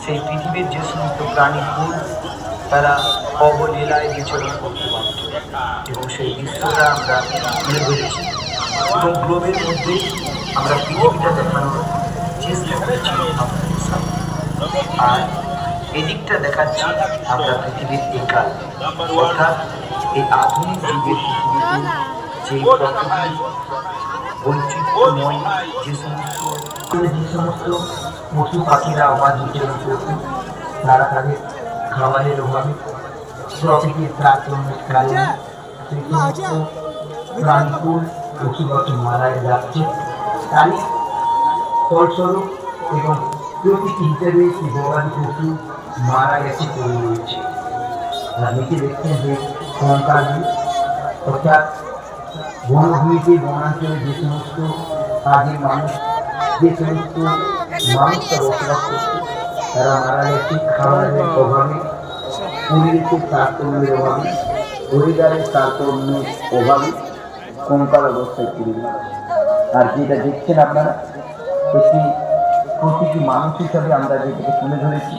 সেই পৃথিবীর যে সমস্ত প্রাণীকুল তারা অবলীলায় বিচরণ করতে বাধ্য, এবং সেই দৃশ্যটা আমরা তুলে ধরেছি এবং গ্লোবের মধ্যে আমরা পৃথিবীটা দেখানোর চেষ্টা করেছি আপনাদের সামনে। আর এদিকটা দেখাচ্ছি আমরা পৃথিবীর একাল, অর্থাৎ এই আধুনিক যুগের পৃথিবীতে যে প্রকৃতির বৈচিত্র্যময় যে সমস্ত পশু পাখিরা আবার বিচরণ করছে, তারা তাদের খাবারের অভাবে প্রকৃতির তারতম্যের কারণে সেই সমস্ত প্রাণীকুল পশু পাখি মারা যাচ্ছে। তাই ফলস্বরূপ এবং প্রকৃতি হিসেবে সেই গবাদি পশু মারা গেছে পড়ে রয়েছে। নিচে দেখছেন যে কঙ্কাল, অর্থাৎ বনভূমিতে বনাঞ্চলে যে সমস্ত আদি মানুষ মানুষরা বসবাস করছে তারা মারা গেছে খাবারের অভাবে, পরিবেশের তারতম্যের অভাবে, পরিবারের তারতম্যের অভাবে কঙ্কাল অবস্থায় পড়ে গেছে। আর যেটা দেখছেন আপনারা, একটি প্রতিটি মানুষ হিসাবে আমরা যেটাকে তুলে ধরেছি